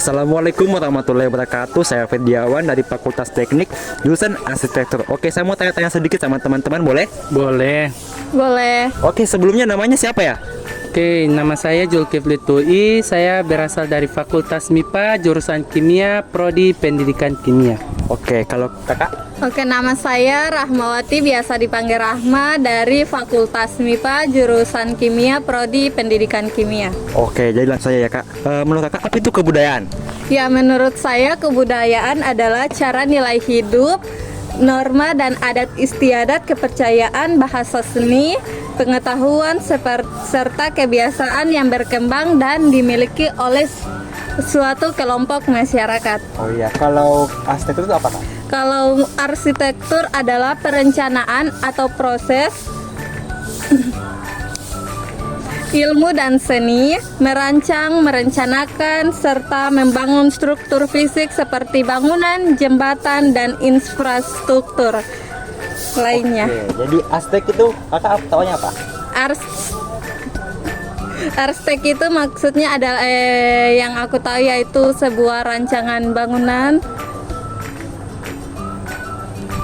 Assalamualaikum warahmatullahi wabarakatuh. Saya Ferdiawan dari Fakultas Teknik jurusan Arsitektur. Oke, saya mau tanya-tanya sedikit sama teman-teman, boleh? Boleh. Boleh. Oke, sebelumnya namanya siapa ya? Oke, nama saya Julkifli Tui. Saya berasal dari Fakultas MIPA, jurusan Kimia, Prodi Pendidikan Kimia. Oke, kalau kakak? Oke, nama saya Rahmawati, biasa dipanggil Rahma, dari Fakultas MIPA, jurusan Kimia, Prodi Pendidikan Kimia. Oke, jadi langsung saja ya kak. Menurut kakak apa itu kebudayaan? Ya, menurut saya kebudayaan adalah cara nilai hidup, norma dan adat istiadat, kepercayaan, bahasa seni, pengetahuan, serta kebiasaan yang berkembang dan dimiliki oleh suatu kelompok masyarakat. Oh iya, kalau arsitektur itu apa kak? Kalau arsitektur adalah perencanaan atau proses ilmu dan seni, merancang, merencanakan, serta membangun struktur fisik seperti bangunan, jembatan, dan infrastruktur lainnya. Oke, jadi arsitek itu kakak taunya apa? Arsitek itu maksudnya adalah yang aku tahu yaitu sebuah rancangan bangunan.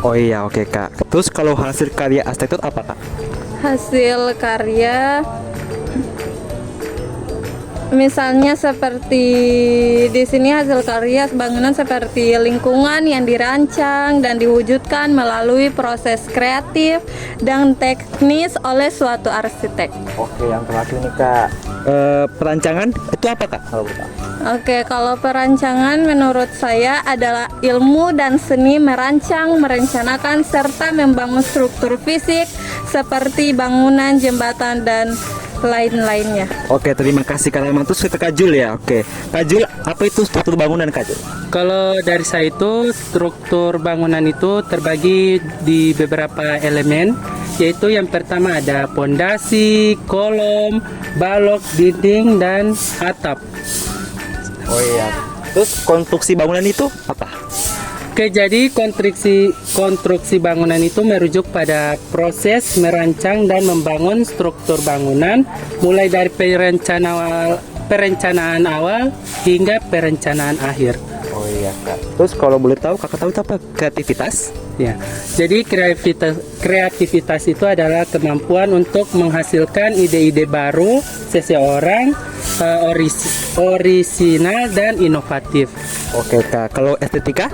Oh iya, oke kak. Terus kalau hasil karya arsitektur apa kak? Hasil karya misalnya seperti di sini hasil karya bangunan seperti lingkungan yang dirancang dan diwujudkan melalui proses kreatif dan teknis oleh suatu arsitek. Oke, yang terakhir nih kak. Perancangan itu apa kak? Kalau boleh? Oke, kalau perancangan menurut saya adalah ilmu dan seni merancang, merencanakan, serta membangun struktur fisik seperti bangunan, jembatan, dan lain-lainnya. Oke, terima kasih Kak Rahman. Terus kita Kak Jul ya. Oke, Kak Jul, apa itu struktur bangunan Kak Jul? Kalau dari saya itu struktur bangunan itu terbagi di beberapa elemen, yaitu yang pertama ada pondasi, kolom, balok, dinding, dan atap. Oh iya. Terus konstruksi bangunan itu apa? Oke, jadi konstruksi bangunan itu merujuk pada proses merancang dan membangun struktur bangunan mulai dari perencanaan awal hingga perencanaan akhir. Oh iya Kak. Terus kalau boleh tahu Kakak tahu itu apa? Kreativitas? Ya, jadi kreativitas itu adalah kemampuan untuk menghasilkan ide-ide baru seseorang, orisinal dan inovatif. Oke Kak. Kalau estetika?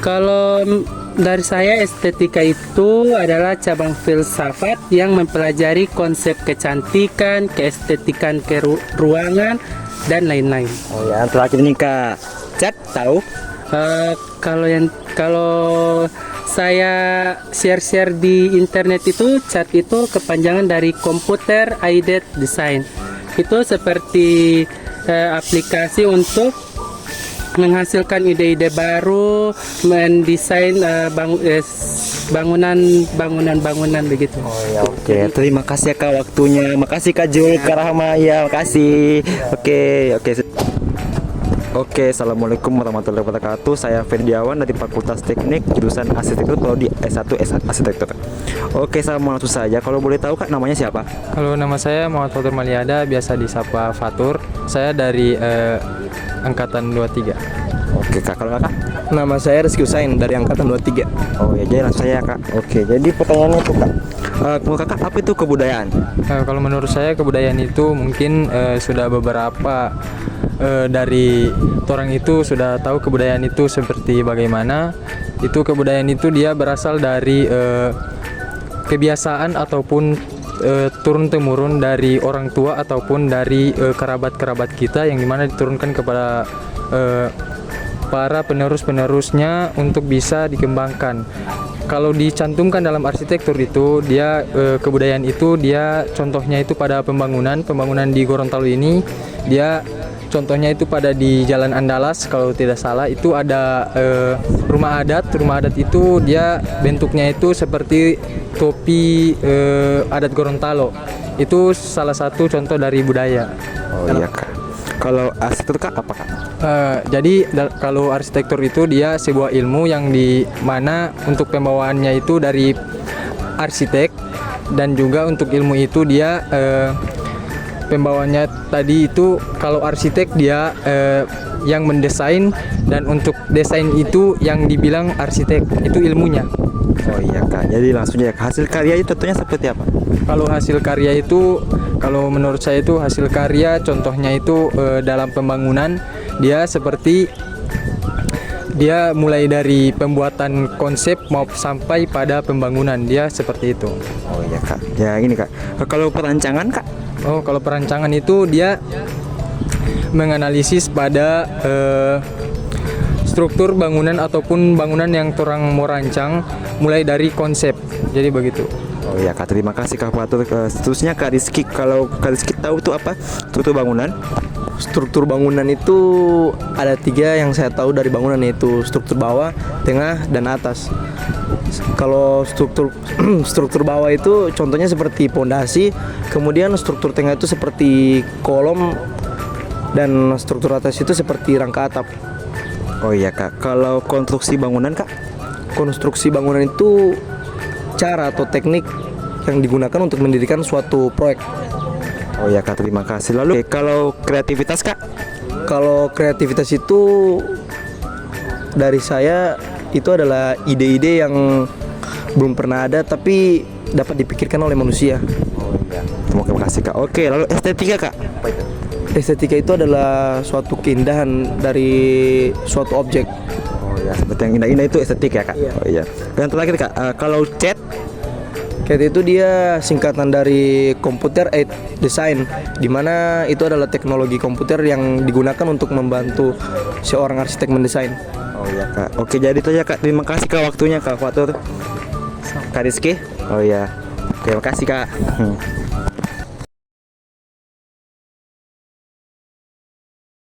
Kalau dari saya, estetika itu adalah cabang filsafat yang mempelajari konsep kecantikan, keestetikan ruangan, dan lain-lain. Oh ya, yang terakhir nih Kak. Cat tahu? Kalau saya share di internet itu, cat itu kepanjangan dari Computer Aided Design. Itu seperti aplikasi untuk menghasilkan ide-ide baru, mendesain bangunan begitu. Oh ya, oke. Terima kasih ya Kak waktunya. Makasih Kak Jul, Kak Rahma. Ya, makasih. Oke. Oke, assalamualaikum warahmatullahi wabarakatuh. Saya Ferdiawan dari Fakultas Teknik jurusan Arsitektur Prodi S1 Arsitektur. Oke, saya mau langsung saja. Kalau boleh tahu Kak, namanya siapa? Halo, nama saya Muhammad Fatur Maliada, biasa disapa Fatur. Saya dari angkatan 23. Oke Kak, kalau Kakak? Nama saya Rizky Usain dari angkatan 23. Oh ya, jadi langsung saya Kak. Oke, jadi pertanyaannya itu Kak. Menurut Kakak apa itu kebudayaan? Kalau menurut saya kebudayaan itu mungkin sudah beberapa dari orang itu sudah tahu kebudayaan itu seperti bagaimana. Itu kebudayaan itu dia berasal dari kebiasaan ataupun turun-temurun dari orang tua ataupun dari kerabat-kerabat kita yang dimana diturunkan kepada para penerus-penerusnya untuk bisa dikembangkan. Kalau dicantumkan dalam arsitektur itu, dia kebudayaan itu dia contohnya itu pada pembangunan di Gorontalo ini, dia contohnya itu pada di Jalan Andalas kalau tidak salah itu ada rumah adat itu dia bentuknya itu seperti topi adat Gorontalo. Itu salah satu contoh dari budaya. Oh iya Kak. Kalau arsitektur Kak apa Kak? Jadi kalau arsitektur itu dia sebuah ilmu yang di mana untuk pembawaannya itu dari arsitek, dan juga untuk ilmu itu dia pembawanya tadi itu kalau arsitek dia yang mendesain, dan untuk desain itu yang dibilang arsitek itu ilmunya. Oh iya Kak, jadi langsung ya hasil karya itu tentunya seperti apa? Kalau hasil karya itu, kalau menurut saya itu hasil karya contohnya itu dalam pembangunan dia seperti dia mulai dari pembuatan konsep mau sampai pada pembangunan, dia seperti itu. Oh iya Kak, ya ini Kak. Kalau perancangan Kak? Oh, kalau perancangan itu dia menganalisis pada struktur bangunan ataupun bangunan yang orang mau rancang mulai dari konsep. Jadi begitu. Oh iya Kak, terima kasih Kak Fatur. Seterusnya Kak Rizky, kalau Kak Rizky tahu itu apa struktur bangunan? Struktur bangunan itu ada 3 yang saya tahu dari bangunan, yaitu struktur bawah, tengah, dan atas. Kalau struktur bawah itu contohnya seperti pondasi, kemudian struktur tengah itu seperti kolom, dan struktur atas itu seperti rangka atap. Oh iya Kak, kalau konstruksi bangunan Kak? Konstruksi bangunan itu cara atau teknik yang digunakan untuk mendirikan suatu proyek. Oh iya Kak, terima kasih. Lalu kalau kreativitas Kak? Kalau kreativitas itu dari saya itu adalah ide-ide yang belum pernah ada tapi dapat dipikirkan oleh manusia. Oh iya, terima kasih Kak. Oke, lalu estetika Kak? Apa itu? Estetika itu adalah suatu keindahan dari suatu objek. Oh iya, seperti yang indah-indah itu estetik ya Kak? Iya. Oh iya. Dan terakhir Kak, kalau CAD? CAD itu dia singkatan dari Computer Aided Design, di mana itu adalah teknologi komputer yang digunakan untuk membantu seorang arsitek mendesain. Oh iya Kak. Oke, jadi itu aja Kak. Terima kasih Kak waktunya Kak Fatur. Kak Rizky? Oh iya. Terima kasih Kak.